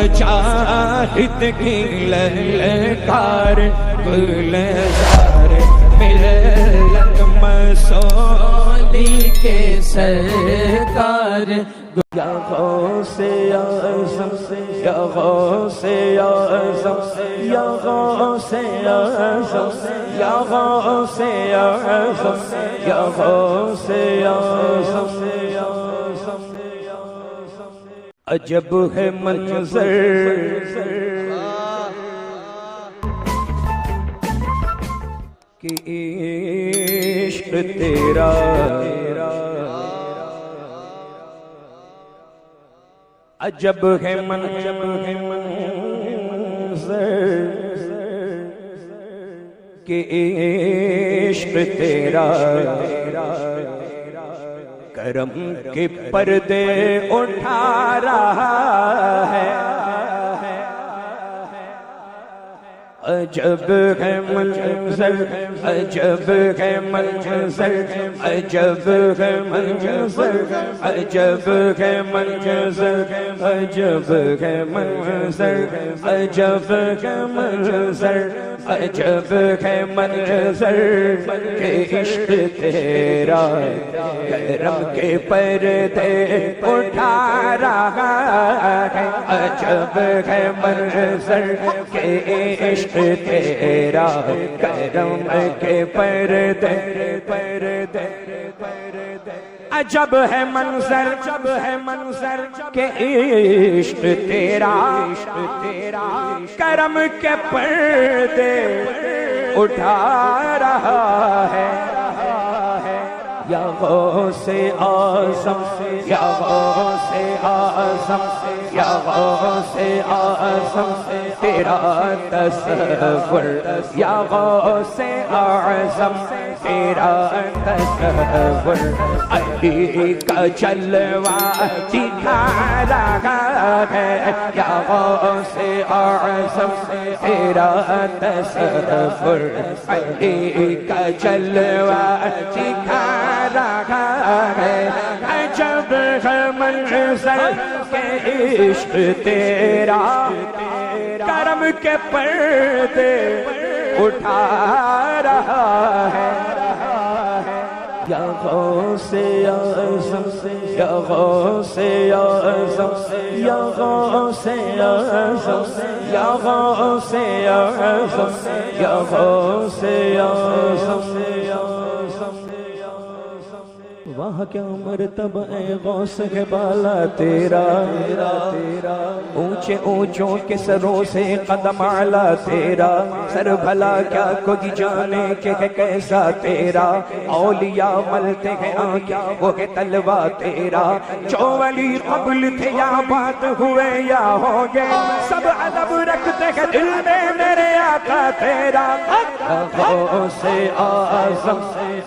مجاہد کی للکار گلزار ملت مسولی کے سرکار یا غوث اعظم یا غوث اعظم یا غوث اعظم یا غوث اعظم یا غوث اعظم عجب ہے منظر کہ عشق تیرا عجب ہے منظر کہ عشق تیرا کرم کے پردے اٹھا رہا ہے عجب ہے منظر عجب ہے منظر عجب ہے منظر عجب ہے منظر عجب ہے منظر عجب ہے منظر عجب ہے منظر کہ عشق تیرا کرم کے پردے اٹھا رہا ہے عجب ہے منظر کہ عشق تیرا کرم کے پردے عجب ہے منظر جب ہے منظر کہ عشق تیرا کرم کے پردے اٹھا رہا ہے یا غوث اعظم یا غوث اعظم یا غوث اعظم تیرا تصور یا غوث اعظم تیرا تصور علی کا جلوہ دکھا رہا ہے یا غوث اعظم تیرا تصور علی کا جلوہ دکھا رہا ہے عجب ہے منظر کہ عشق تیرا کرم کے پردے اٹھا رہا ہے یا غوث اعظم یا غوث اعظم یا غوث اعظم یا غوث اعظم یا غوث اعظم واہ کیا مرتبہ اے غوث ہے بالا تیرا اونچے اونچوں کے سروں سے قدم اعلیٰ تیرا سر بھلا کیا کوئی جانے کہ ہے کیسا تیرا اولیاء ملتے ہیں آنکھیں وہ ہے تلوہ تیرا جو ولی قبل تھے یا بات ہوئے یا ہو گئے سب ادب رکھتے ہیں دل میں میرے آقا تیرا غوث اعظم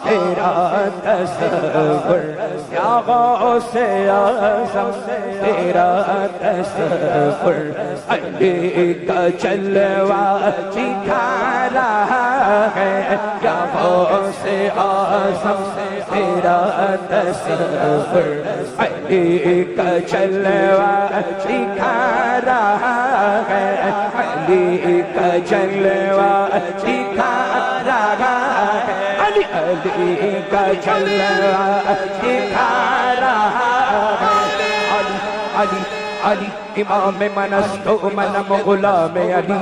تیرا تصور یا غوث اعظم تیرا تصور علی کا جلوہ دکھا رہا ہے یا غوث اعظم تیرا تصور علی کا جلوہ دکھا رہا ہے علی کا جلوہ دکھا رہا ہے علی کا جلوہ دکھا رہا ہے علی علی امام منستو منم غلام علی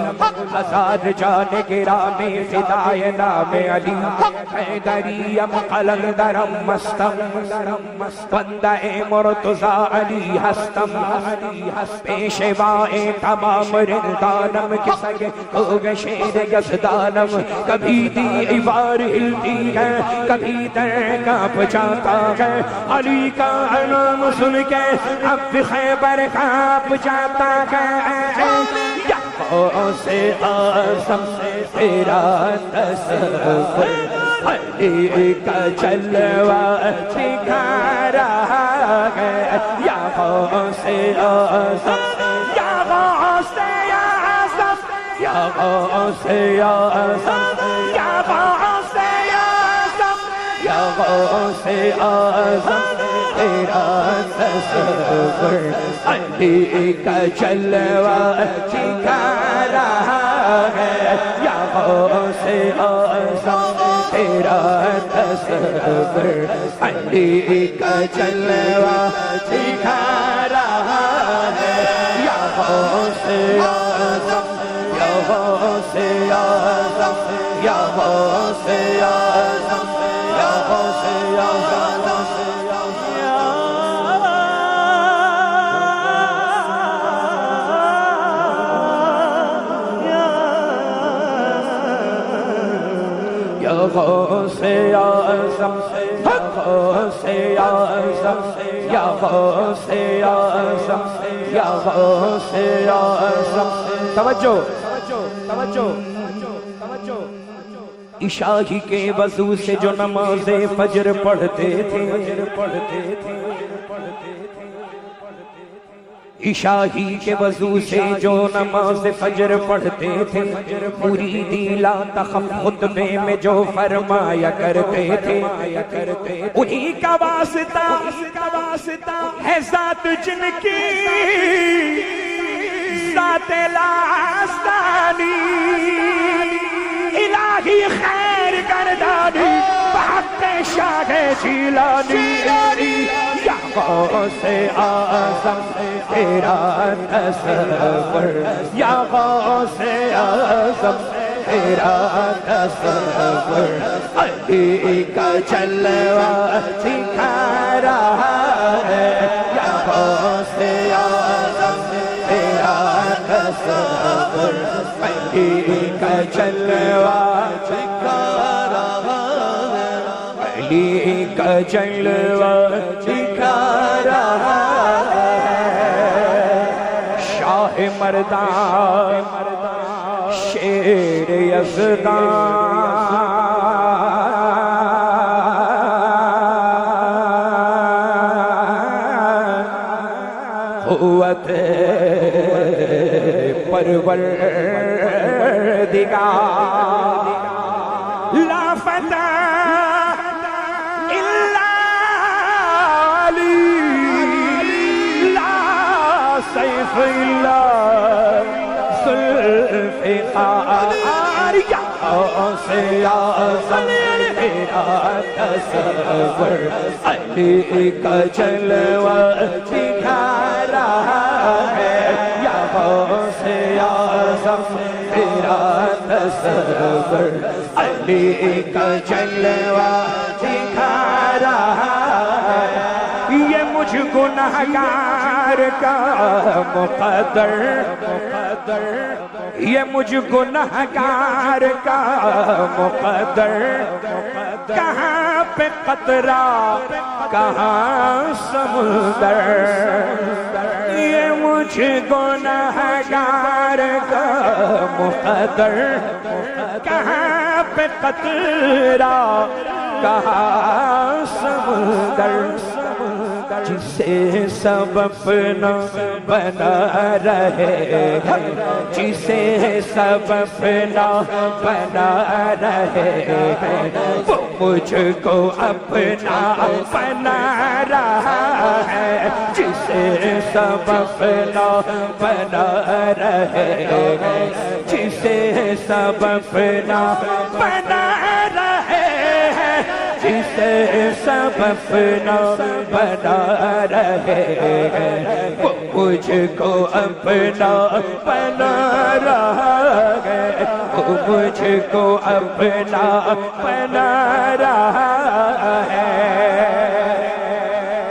ہزار جان گرامی فدائے نام علی حیدریم قلندرم مستم بندہ مرتضی علی ہستم پیشوائے تمام رندانم کسگے ہوگ شیر یزدانم کبھی دیوار ہلتی ہے کبھی در کانپ جاتا ہے علی کا نام سن کے اب خیبر کانپ جاتا ہے یا غوث اعظم تیرا تصور علی کا جلوہ دکھا رہا ہے یا غوث اعظم یا غوث اعظم یا غوث اعظم یا غوث اعظم یا غوث اعظم تیرا تصور علی کا جلوہ دکھا رہا ہے یا غوث اعظم تیرا تصور علی کا جلوہ دکھا رہا ہے یا غوث اعظم یا غوث اعظم یا غوث اعظم یا غوث اعظم یا غوث اعظم غوث اعظم یا غوث اعظم یا غوث اعظم توجہ توجہ عشاء ہی کے وضو سے جو نماز فجر پڑھتے تھے عشاء ہی کے وضو سے جو نماز فجر پڑھتے تھے مریدی لا تخف خطبے میں جو فرمایا کرتے تھے انہی کا واسطہ ہے ذات جن کی ذات لاستانی الہی خیر گردانی بحق شاہ جیلانی یا غوث اعظم تیرا تصور یا غوث اعظم تیرا تصور علی کا جلوہ دکھا رہا ہے یا غوث اعظم تیرا تصور علی کا جلوہ دکھا رہا ہے علی کا جلوہ دکھا رہا ہے شاہ مردان شیر یزدان قوت پروردگار لا فتح الا علی لا سیف الا ذوالفقار یا غوث اعظم تیرا تصور علی کا جلوہ دکھا رہا ہے یا غوث اعظم تیرا تصور علی کا جلوہ دکھا رہا ہے یہ مجھ گنہگار کا مقدر یہ مجھ گنہگار کا مقدر کہاں پہ قطرہ کہاں سمندر یہ مجھ گنہگار کا مقدر کہاں پہ قطرہ کہاں سمندر جسے سب اپنا بنا رہے ہیں جسے سب اپنا بنا رہے ہیں وہ مجھ کو اپنا بنا رہا ہے جسے سب اپنا بنا رہے ہیں جسے سب اپنا بنا رہے ہیں جسے سب اپنا بنا رہے ہیں وہ مجھ کو اپنا بنا رہا ہے وہ مجھ کو اپنا بنا رہا ہے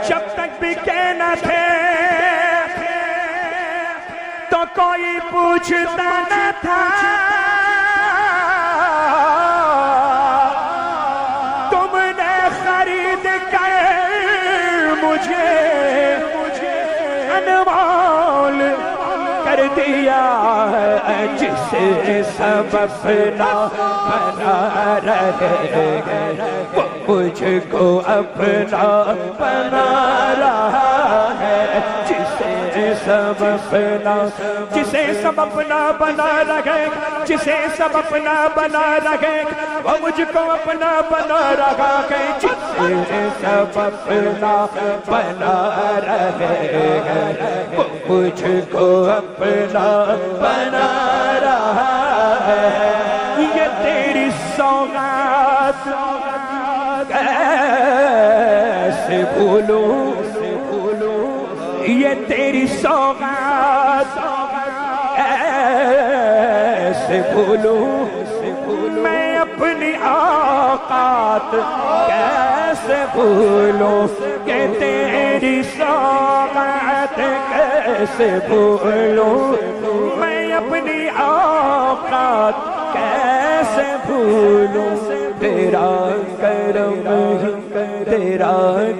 جب تک بکے نہ تھے تو کوئی پوچھتا نہ تھا مجھے انمول کر دیا جسے سب اپنا بنا رہے ہیں وہ مجھ کو اپنا بنا رہا ہے جسے سب اپنا جسے سب اپنا بنا رہے جسے سب اپنا بنا رہے وہ مجھ کو اپنا بنا رہا ہے جسے سب اپنا بنا رہے وہ مجھ کو اپنا بنا رہا ہے یہ تیری سوغات کیسے بھولوں یہ تیری سوغات کیسے بھولوں میں اپنی اوقات کیسے بھولوں کہ تیری سوغات کیسے بھولوں میں اپنی اوقات کیسے بھولوں تیرا کرم ہی تیرا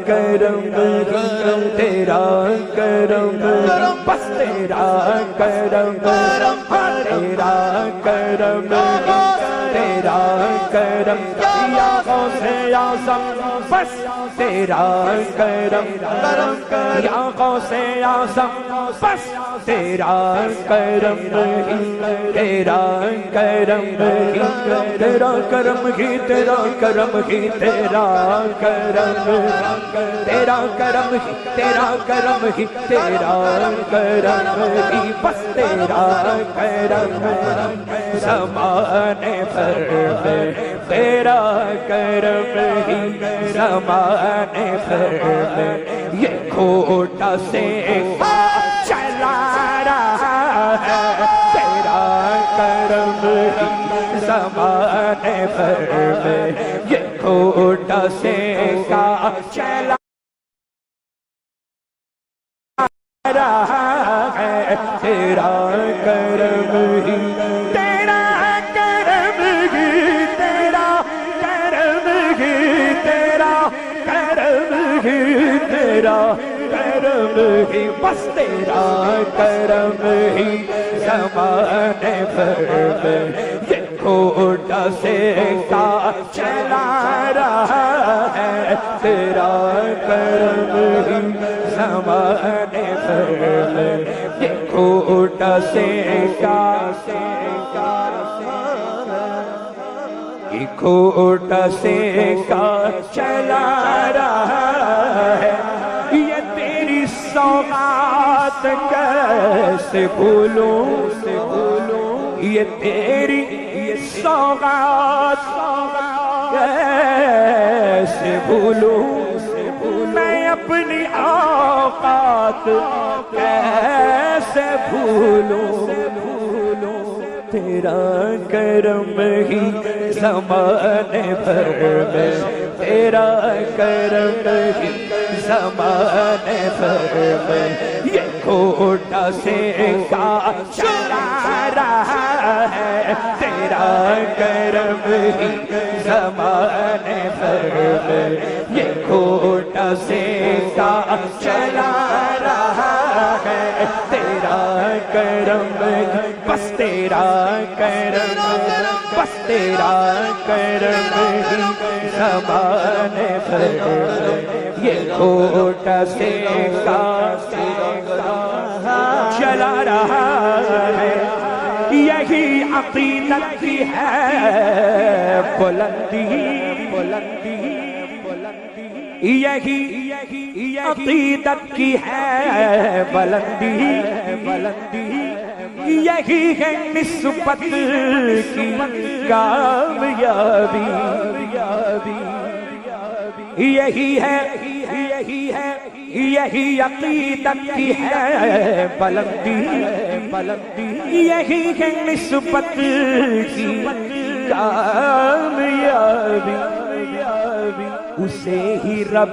کرم تیرا کرم بس تیرا کرم تیرا کرم تیرا کرم یا غوث اعظم بس تیرا کرم یا غوث اعظم بس تیرا کرم تیرا کرم تیرا کرم ہی تیرا کرم ہی تیرا کرم تیرا کرم ہی تیرا کرم ہی تیرا کرم ہی بس تیرا کرم زمانے پر تیرا کرم ہی زمانے پر یہ کھوٹا سے چلا رہا ہے تیرا کرم ہی زمانے پر یہ کھوٹا سے چلا رہا ہے تیرا کرم ہی تیرا کرم ہی تیرا کرم ہی تیرا کرم ہی تیرا کرم ہی بس تیرا کرم ہی زمانے پر یہ کھوٹا سے چلا رہا ہے تیرا کرم ہی زمانے پر یہ کھوٹا سے یہ کھوٹا سے چلا رہا ہے یہ تیری سوغات کیسے بھولوں یہ تیری سوغات کیسے بھولوں میں اپنی اوقات کیسے بھولوں تیرا کرم ہی زمانے بھر میں تیرا کرم ہی زمانے بھر میں یہ کھوٹا سے چلا رہا ہے تیرا کرم ہی زمانے بھر میں یہ کھوٹا سے چلا رہا ہے تیرا کرم بس تیرا کرم بس تیرا کرم ہی زمانے بھر یہ کھوٹا سے چلا رہا ہے یہی عقیدت کی ہے بلندی یہی عقیدت کی ہے بلندی یہی ہے نسبت کی کامیابی یہی ہے یہی عقیدت کی ہے بلندی یہی ہے نسبت کی کامیابی اسے ہی رب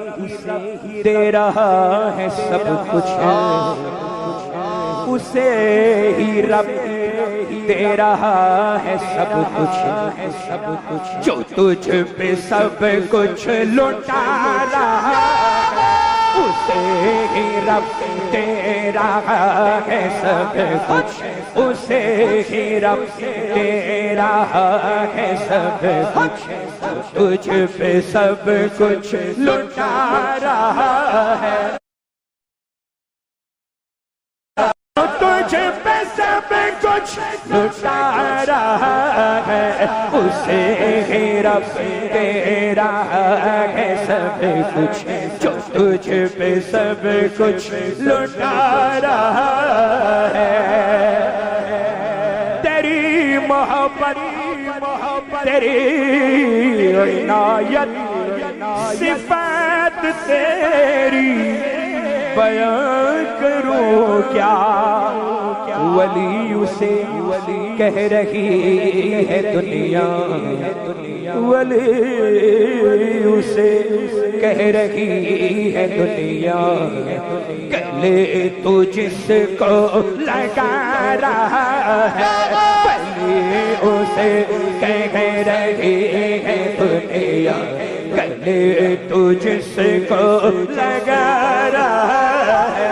دے رہا ہے سب کچھ اسے ہی رب دے رہا ہے سب کچھ جو تجھ پہ سب کچھ لوٹا رہا اسے ہی رب دے رہا ہے سب کچھ اسے ہی رب دے رہا ہے سب کچھ تجھ پہ سب کچھ لوٹا رہا ہے کچھ لٹا رہا ہے اسے رب دے رہا ہے سب کچھ جو تجھ پہ سب کچھ لٹا رہا ہے تیری محبت تیری عنایت صفات تیری بیان کروں کیا ولی اسے کہہ رہی ہے دنیا ولی اسے کہہ رہی ہے دنیا گلے تو جس کو لگا رہا ہے ولی اسے کہہ رہی ہے دنیا گلے تو جس کو لگا رہا ہے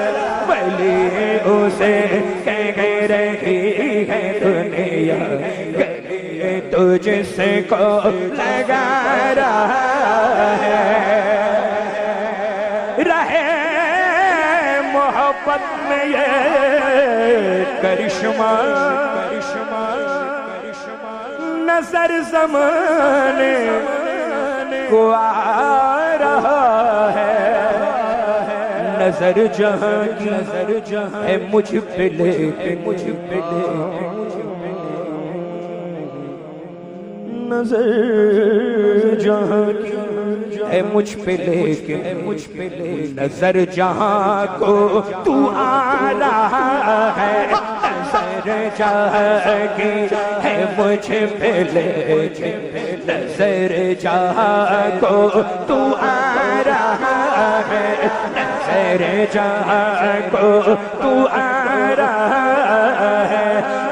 ولی اسے کہہ رہی ہے دنیا گلے تو جس کو لگا رہا ہے رہے محبت میں یہ کرشمہ نظر زمانے کو آ رہا ہے نظر جہاں کی ہے مجھ پہ لیکن نظر جہاں کی ہے مجھ پہ لیکن نظر جہاں کو تو آ رہا ہے نظر جہاں کی ہے مجھ پہ لیکن نظر جہاں کو تو آ رہا ہے نظر جہاں کو تو آ رہا ہے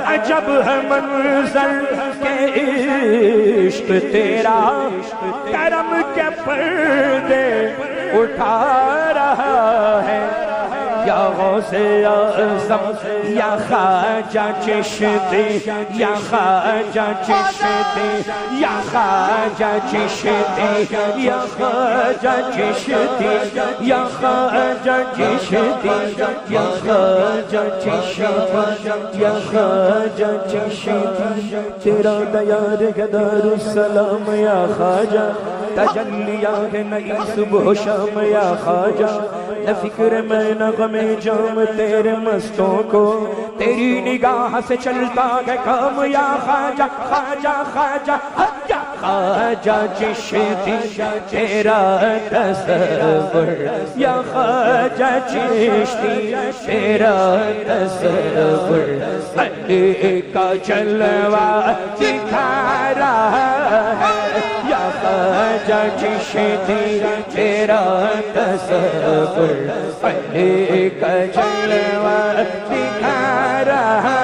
عجب ہے منظر کے عشق تیرا کرم کے پردے اٹھا رہا ہے یا غوث اعظم یا خواجہ چشتی یا خواجہ چشتی یا خواجہ چشتی یا خواجہ چشتی یا خواجہ چشتی یا خواجہ چشتی یا خواجہ چشتی تیرا دیار گدار السلام یا خواجہ تجلیات نئی صبح و شام یا خواجہ نہ فکر میں نہ غم جام تیرے مستوں کو تیری نگاہ سے چلتا ہے کام یا خواجہ خواجہ خواجہ یا خواجہ چشتی تیرا تصور یا خواجہ چشتی تیرا تصور علی کا جلوہ دکھا رہا ہے یا خواجہ چشتی تیرا تصور علی کا جلوہ دکھا رہا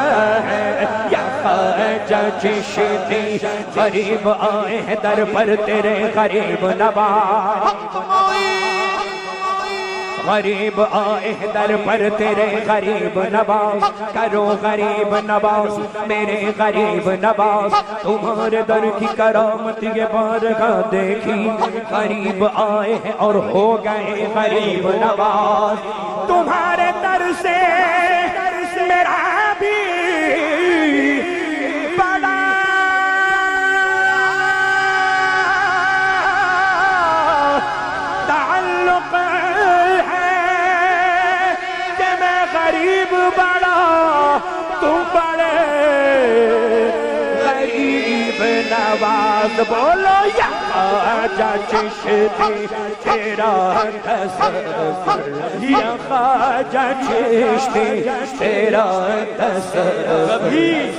ہے یا خواجہ چشتی غریب آئے ہیں در پر تیرے غریب نواز غریب آئے ہیں در پر تیرے غریب نواز کرو غریب نواز میرے غریب نواز تمہارے در کی کرامت یہ بارگاہ دیکھی غریب آئے ہیں اور ہو گئے غریب نواز تمہارے در سے میرا بھی بڑا تعلق غریب بڑا تم بڑے غریب نواز بولو یا خواجہ چشتی تیرا تصور یا خواجہ چشتی تیرا تصور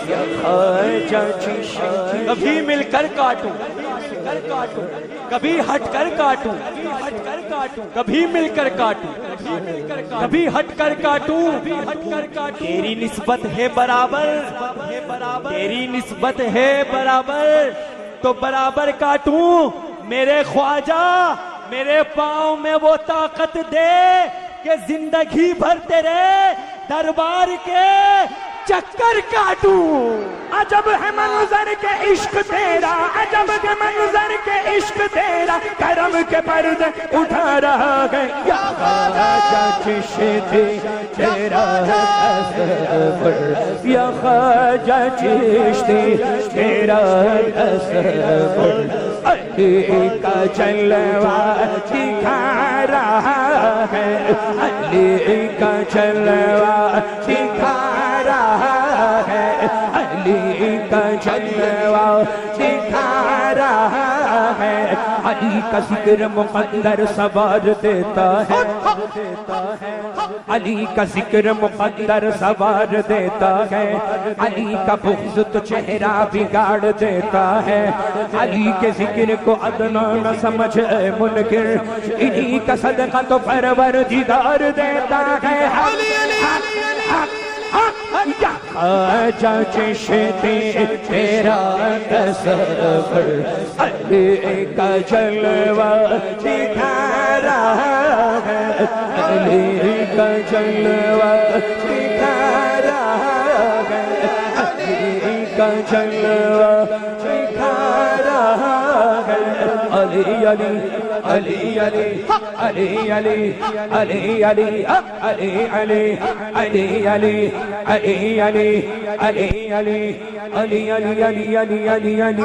یا خواجہ چشتی کبھی مل کر کاٹوں کبھی ہٹ کر کاٹوں کبھی مل کر کاٹوں کبھی ہٹ کر کاٹوں تیری نسبت ہے برابر تیری نسبت ہے برابر تو برابر کاٹوں میرے خواجہ میرے پاؤں میں وہ طاقت دے کہ زندگی بھر تیرے دربار کے چکر کاٹوں. عجب ہے منظر کے عشق تیرا، عجب ہے منظر کے عشق تیرا، کرم کے پردے اٹھا رہا ہے. یا خواجہ چشتی تیرا تصور، یا خواجہ چشتی تیرا تصور، علی کا جلوہ دکھا رہا ہے، علی کا جلوہ دکھا رہا ہے، علی کا جلوہ دکھا رہا ہے. علی کا ذکر مقدر سوار دیتا ہے، علی کا ذکر مقدر سوار دیتا ہے، علی کا بغض تو چہرہ بگاڑ دیتا ہے. علی کے ذکر کو ادنا نہ سمجھ اے منکر، انہی کا صدقہ تو پروردگار دیتا ہے. یا خواجہ چشتی تیرا تصور، علی کا جلوہ دکھا رہا ہے، علی کا جلوہ دکھا رہا ہے، علی کا جلوہ دکھا رہا ہے. علی علی علی علی علی علی علی علی علی علی علی علی علی علی علی علی علی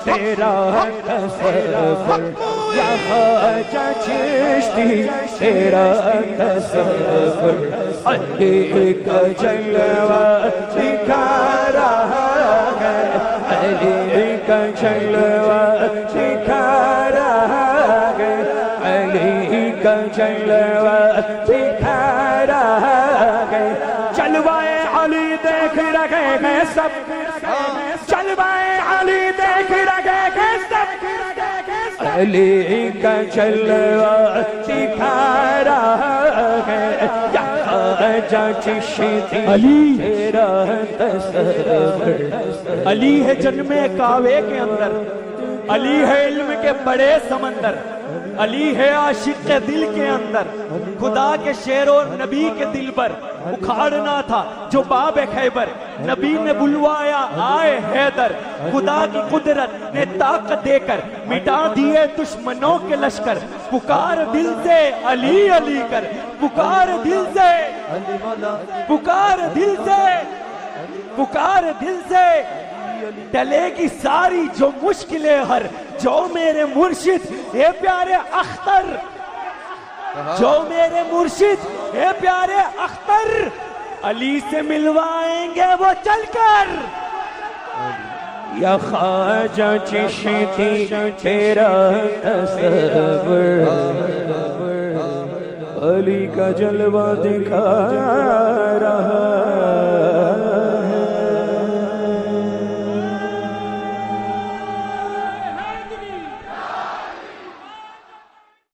تیرا تصور، یا خواجہ چشتی تیرا تصور، علی کا جلوہ دکھا رہا ہے، علی کا جلوہ دکھا رہا ہے، علی کا جلوہ دکھا رہا ہے. جلوہ علی دیکھ رہے ہیں سب، جلوہ علی دیکھ رہے ہیں سب، علی کا جلوہ دکھا رہا ہے. یا خواجہ چشتی تیرا تصور، علی ہے جنم کعبے کے اندر، علی ہے علم کے بڑے سمندر، علی ہے عاشق کے دل کے اندر. خدا کے شیر و نبی کے دل پر اکھاڑنا تھا جو باب خیبر، نبی نے بلوایا آئے حیدر. خدا کی قدرت نے طاقت دے کر مٹا دیے دشمنوں کے لشکر. پکار دل سے علی علی کر، پکار دل سے، پکار دل سے، پکار دل سے. ٹلے گی ساری جو مشکلیں ہر، جو میرے مرشد اے پیارے اختر، جو میرے مرشد اے پیارے اختر علی سے ملوائیں گے وہ چل کر. یا خواجہ چشتی تیرا تصور، علی کا جلوہ دکھا